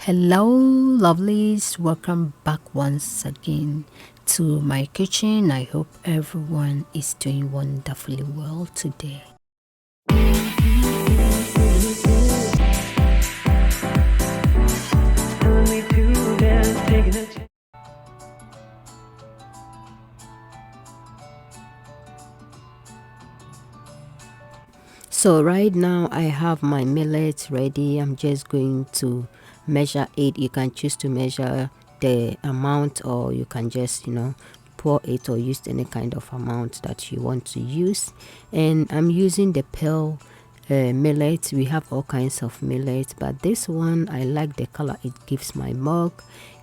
Hello lovelies, welcome back once again to my kitchen. I hope everyone is doing wonderfully well today. So right now I have my millet ready. I'm just going to measure it. You can choose to measure the amount, or you can just pour it, or use any kind of amount that you want to use. And I'm using the pearl millet. We have all kinds of millet, but this one, I like the color it gives my mug.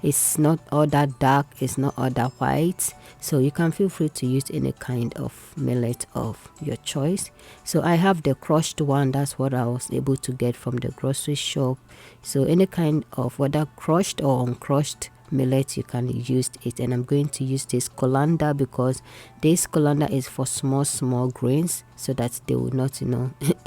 It's not all that dark, it's not all that white, so you can feel free to use any kind of millet of your choice. So I have the crushed one. That's what I was able to get from the grocery shop. So any kind of, whether crushed or uncrushed millet, you can use it. And I'm going to use this colander because this colander is for small grains, so that they will not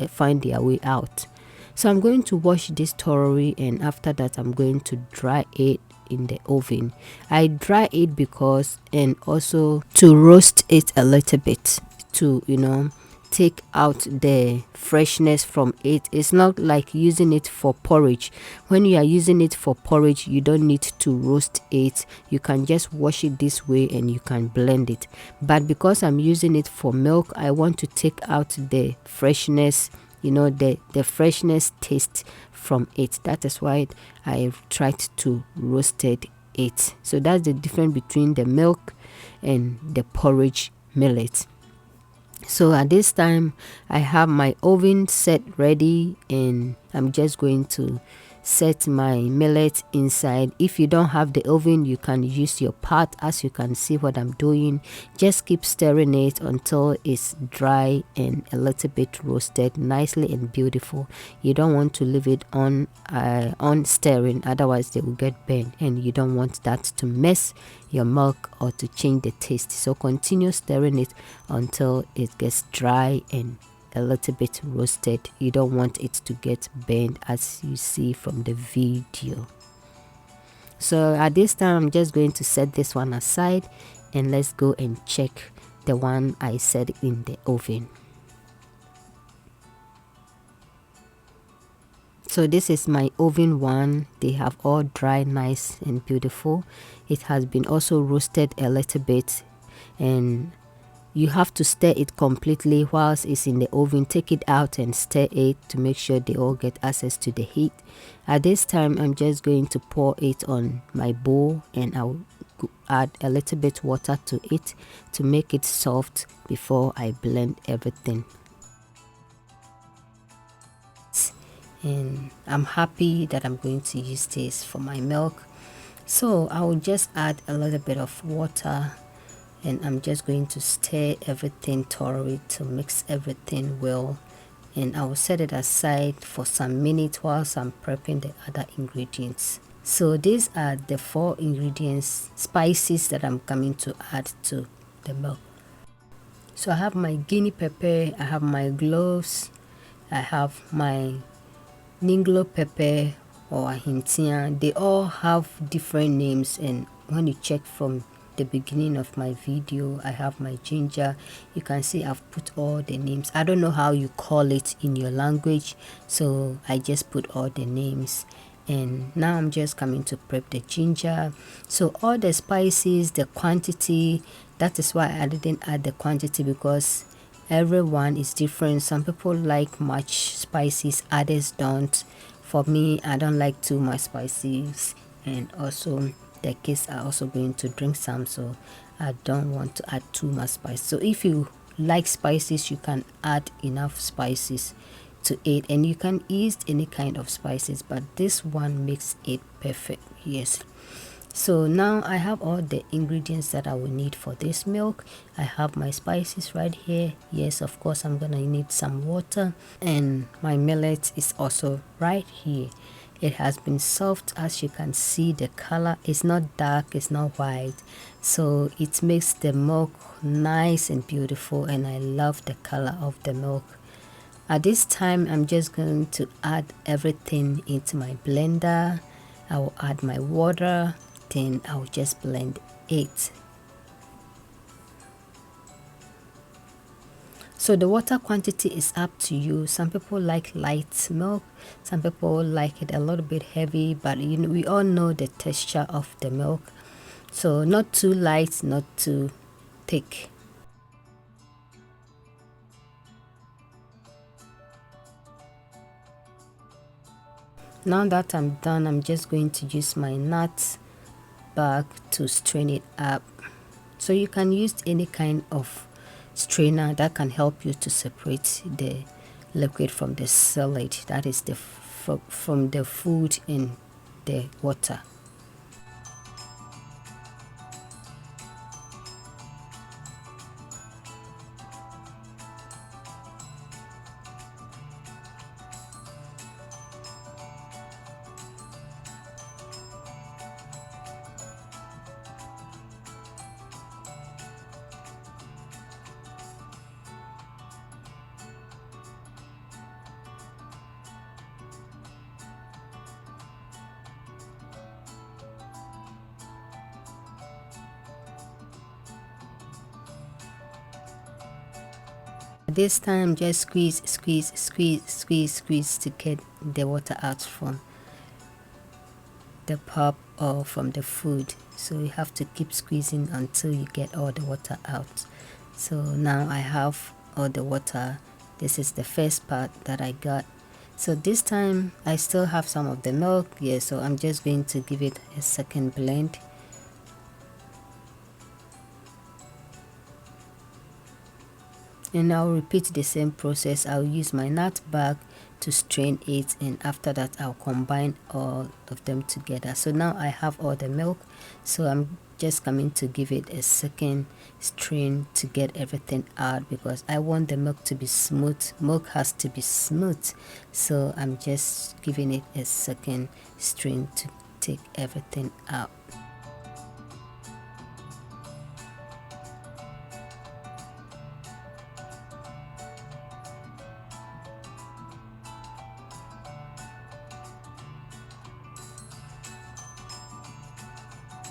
find their way out. So I'm going to wash this thoroughly, and after that I'm going to dry it in the oven. I dry it because, and also to roast it a little bit, to take out the freshness from it. It's not like using it for porridge. When you are using it for porridge, you don't need to roast it. You can just wash it this way and you can blend it. But because I'm using it for milk, I want to take out the freshness, the freshness taste from it. That is why I've tried to roasted it. So that's the difference between the milk and the porridge millet. So at this time I have my oven set ready, and I'm just going to set my millet inside. If you don't have the oven, you can use your pot. As you can see what I'm doing, just keep stirring it until it's dry and a little bit roasted nicely and beautiful. You don't want to leave it on stirring, otherwise they will get burnt, and you don't want that to mess your milk or to change the taste. So continue stirring it until it gets dry and a little bit roasted. You don't want it to get burnt, as you see from the video. So at this time I'm just going to set this one aside, and let's go and check the one I set in the oven. So this is my oven one. They have all dry, nice and beautiful. It has been also roasted a little bit, and you have to stir it completely whilst it's in the oven. Take it out and stir it to make sure they all get access to the heat. At this time I'm just going to pour it on my bowl, and I'll add a little bit water to it to make it soft before I blend everything. And I'm happy that I'm going to use this for my milk. So I will just add a little bit of water, and I'm just going to stir everything thoroughly to mix everything well, and I will set it aside for some minutes whilst I'm prepping the other ingredients. So these are the 4 ingredients, spices that I'm coming to add to the milk. So I have my guinea pepper, I have my cloves, I have my ninglo pepper or ahintia. They all have different names, and when you check from the beginning of my video, I have my ginger. You can see I've put all the names. I don't know how you call it in your language, so I just put all the names. And now I'm just coming to prep the ginger. So all the spices, the quantity, that is why I didn't add the quantity, because everyone is different. Some people like much spices, others don't. For me, I don't like too much spices, and also the kids are also going to drink some, so I don't want to add too much spice. So if you like spices, you can add enough spices to it, and you can use any kind of spices, but this one makes it perfect. Yes. So now I have all the ingredients that I will need for this milk. I have my spices right here. Yes, of course I'm gonna need some water, and my millet is also right here. It has been soft, as you can see. The color is not dark, it's not white, so it makes the milk nice and beautiful, and I love the color of the milk. At this time I'm just going to add everything into my blender. I will add my water, then I'll just blend it. So the water quantity is up to you. Some people like light milk, some people like it a little bit heavy, but you know, we all know the texture of the milk. So not too light, not too thick. Now that I'm done, I'm just going to use my nut bag to strain it up. So you can use any kind of strainer that can help you to separate the liquid from the solid, that is the from the food in the water. This time just squeeze to get the water out from the pulp or from the food. So you have to keep squeezing until you get all the water out. So now I have all the water. This is the first part that I got. So this time I still have some of the milk. Yeah, so I'm just going to give it a second blend. And I'll repeat the same process. I'll use my nut bag to strain it, and after that I'll combine all of them together. So now I have all the milk, so I'm just coming to give it a second strain to get everything out, because I want the milk to be smooth. Milk has to be smooth, so I'm just giving it a second strain to take everything out.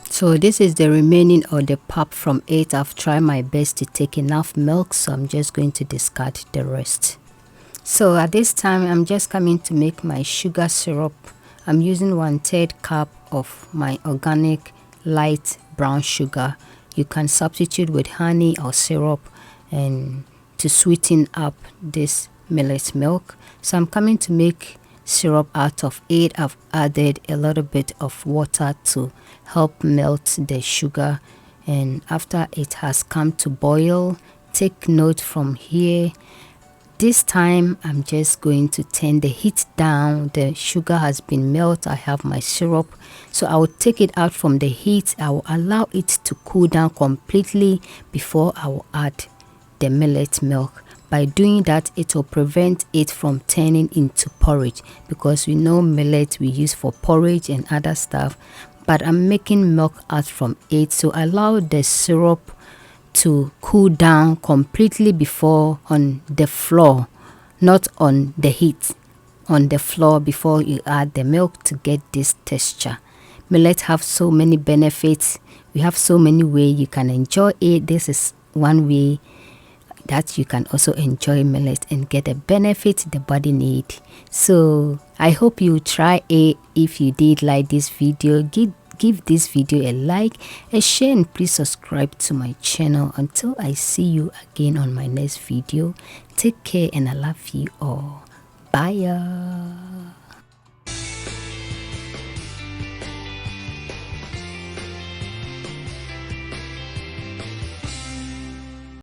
So this is the remaining of the pulp from it. I've tried my best to take enough milk, so I'm just going to discard the rest. So at this time I'm just coming to make my sugar syrup. I'm using 1/3 cup of my organic light brown sugar. You can substitute with honey or syrup and to sweeten up this millet milk. So I'm coming to make syrup out of it. I've added a little bit of water to help melt the sugar, and after it has come to boil, take note from here. This time I'm just going to turn the heat down. The sugar has been melted. I have my syrup, so I will take it out from the heat. I will allow it to cool down completely before I will add the millet milk. By doing that, it will prevent it from turning into porridge, because we know millet we use for porridge and other stuff, but I'm making milk out from it. So allow the syrup to cool down completely before on the floor, not on the heat, on the floor before you add the milk to get this texture. Millet have so many benefits. We have so many ways you can enjoy it. This is one way that you can also enjoy millet and get the benefit the body need. So I hope you try it. If you did like this video, give this video a like, a share, and please subscribe to my channel. Until I see you again on my next video, take care and I love you all. Bye.